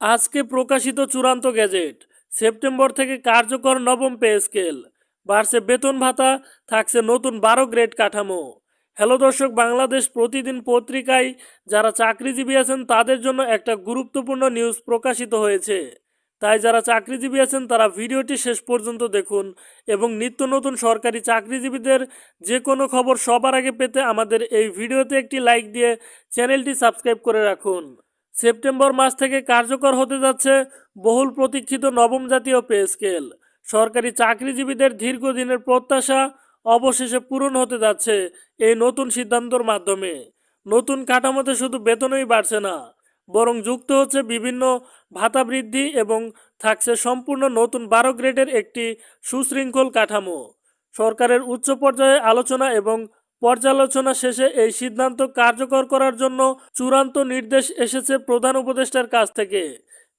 আজকে প্রকাশিত চূড়ান্ত গেজেট। সেপ্টেম্বর থেকে কার্যকর নবম পে স্কেল। বাড়ছে বেতন ভাতা, থাকছে নতুন 12 গ্রেড কাঠামো। হ্যালো দর্শক, বাংলাদেশ প্রতিদিন পত্রিকায় যারা চাকরিজীবী আছেন তাদের জন্য একটা গুরুত্বপূর্ণ নিউজ প্রকাশিত হয়েছে। তাই যারা চাকরিজীবী আছেন তারা ভিডিওটি শেষ পর্যন্ত দেখুন এবং নিত্য নতুন সরকারি চাকরিজীবীদের যে কোনো খবর সবার আগে পেতে আমাদের এই ভিডিওতে একটি লাইক দিয়ে চ্যানেলটি সাবস্ক্রাইব করে রাখুন। সেপ্টেম্বর মাস থেকে কার্যকর হতে যাচ্ছে বহুল প্রতীক্ষিত নবম জাতীয় পে স্কেল। সরকারি চাকরিজীবীদের দীর্ঘদিনের প্রত্যাশা অবশেষে পূরণ হতে যাচ্ছে এই নতুন সিদ্ধান্তের মাধ্যমে। নতুন কাঠামোতে শুধু বেতনই বাড়ছে না, বরং যুক্ত হচ্ছে বিভিন্ন ভাতা বৃদ্ধি এবং থাকছে সম্পূর্ণ নতুন 12 গ্রেডের একটি সুশৃঙ্খল কাঠামো। সরকারের উচ্চ পর্যায়ে আলোচনা এবং পর্যালোচনা শেষে এই সিদ্ধান্ত কার্যকর করার জন্য চূড়ান্ত নির্দেশ এসেছে প্রধান উপদেষ্টার কাছ থেকে।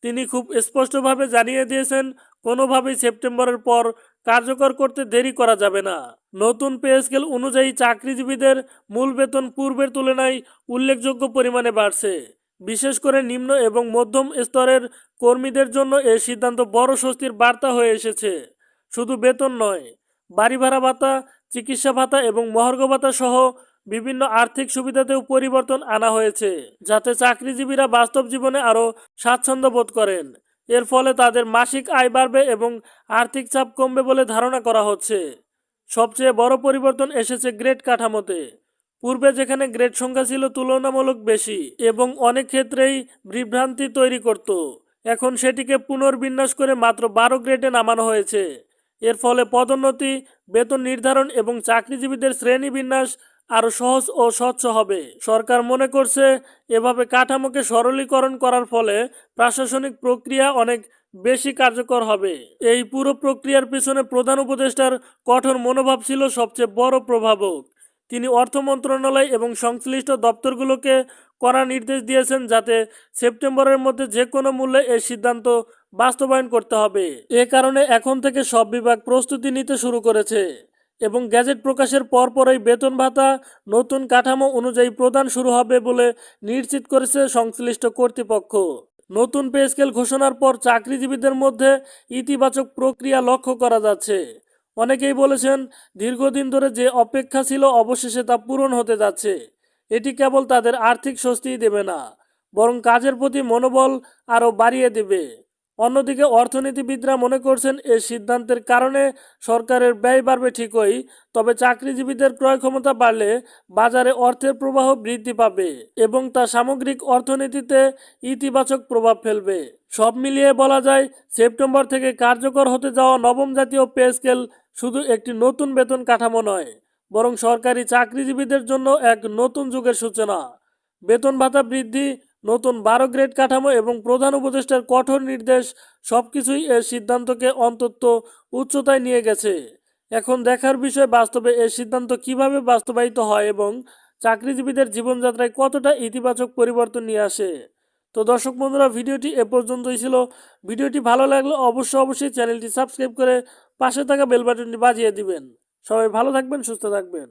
তিনি খুব স্পষ্টভাবে জানিয়ে দিয়েছেন, কোনোভাবেই সেপ্টেম্বরের পর কার্যকর করতে দেরি করা যাবে না। নতুন পে স্কেল অনুযায়ী চাকরিজীবীদের মূল বেতন পূর্বের তুলনায় উল্লেখযোগ্য পরিমাণে বাড়ছে। বিশেষ করে নিম্ন এবং মধ্যম স্তরের কর্মীদের জন্য এই সিদ্ধান্ত বড় স্বস্তির বার্তা হয়ে এসেছে। শুধু বেতন নয়, বাড়ি ভাড়া ভাতা, চিকিৎসা ভাতা এবং মহার্ঘ ভাতা সহ বিভিন্ন আর্থিক সুবিধাতেও পরিবর্তন আনা হয়েছে, যাতে চাকরিজীবীরা বাস্তব জীবনে আরও স্বাচ্ছন্দ্য বোধ করেন। এর ফলে তাদের মাসিক আয় বাড়বে এবং আর্থিক চাপ কমবে বলে ধারণা করা হচ্ছে। সবচেয়ে বড় পরিবর্তন এসেছে গ্রেড কাঠামোতে। পূর্বে যেখানে গ্রেড সংখ্যা ছিল তুলনামূলক বেশি এবং অনেক ক্ষেত্রেই বিভ্রান্তি তৈরি করত, এখন সেটিকে পুনর্বিন্যাস করে মাত্র 12 গ্রেডে নামানো হয়েছে। এর ফলে পদোন্নতি, বেতন নির্ধারণ এবং চাকরিজীবীদের শ্রেণীবিন্যাস আরও সহজ ও স্বচ্ছ হবে। সরকার মনে করছে, এভাবে কাঠামোকে সরলীকরণ করার ফলে প্রশাসনিক প্রক্রিয়া অনেক বেশি কার্যকর হবে। এই পুরো প্রক্রিয়ার পিছনে প্রধান উপদেষ্টার কঠোর মনোভাব ছিল সবচেয়ে বড় প্রভাবক। তিনি অর্থ মন্ত্রণালয় এবং সংশ্লিষ্ট দপ্তরগুলোকে কড়া নির্দেশ দিয়েছেন, যাতে সেপ্টেম্বরের মধ্যে যে কোনো মূল্যে এই সিদ্ধান্ত বাস্তবায়ন করতে হবে। এ কারণে এখন থেকে সব বিভাগ প্রস্তুতি নিতে শুরু করেছে এবং গ্যাজেট প্রকাশের পরপরই বেতন ভাতা নতুন কাঠামো অনুযায়ী প্রদান শুরু হবে বলে নিশ্চিত করেছে সংশ্লিষ্ট কর্তৃপক্ষ। নতুন পে স্কেল ঘোষণার পর চাকরিজীবীদের মধ্যে ইতিবাচক প্রক্রিয়া লক্ষ্য করা যাচ্ছে। অনেকেই বলেছেন, দীর্ঘদিন ধরে যে অপেক্ষা ছিল অবশেষে তা পূরণ হতে যাচ্ছে। এটি কেবল তাদের আর্থিক স্বস্তিই দেবে না, বরং কাজের প্রতি মনোবল আরও বাড়িয়ে দেবে। অন্যদিকে অর্থনীতিবিদরা মনে করছেন, এই সিদ্ধান্তের কারণে সরকারের ব্যয় বাড়বে ঠিকই, তবে চাকরিজীবীদের ক্রয় ক্ষমতা বাড়লে বাজারে অর্থের প্রবাহ বৃদ্ধি পাবে এবং তা সামগ্রিক অর্থনীতিতে ইতিবাচক প্রভাব ফেলবে। সব মিলিয়ে বলা যায়, সেপ্টেম্বর থেকে কার্যকর হতে যাওয়া নবম জাতীয় পে স্কেল শুধু একটি নতুন বেতন কাঠামো নয়, বরং সরকারি চাকরিজীবীদের জন্য এক নতুন যুগের সূচনা। বেতন ভাতা বৃদ্ধি, নতুন 12 গ্রেড কাঠামো এবং প্রধান উপদেষ্টার কঠোর নির্দেশ সবকিছুই এর সিদ্ধান্তকে অন্তত উচ্চতায় নিয়ে গেছে। এখন দেখার বিষয়, বাস্তবে এর সিদ্ধান্ত কিভাবে বাস্তবায়িত হয় এবং চাকরিজীবীদের জীবনযাত্রায় কতটা ইতিবাচক পরিবর্তন নিয়ে আসে। তো দর্শক বন্ধুরা, ভিডিওটি এ পর্যন্তই ছিল। ভিডিওটি ভালো লাগলে অবশ্যই চ্যানেলটি সাবস্ক্রাইব করে পাশে থাকা বেল বাটনটি বাজিয়ে দিবেন। সবাই ভালো থাকবেন, সুস্থ থাকবেন।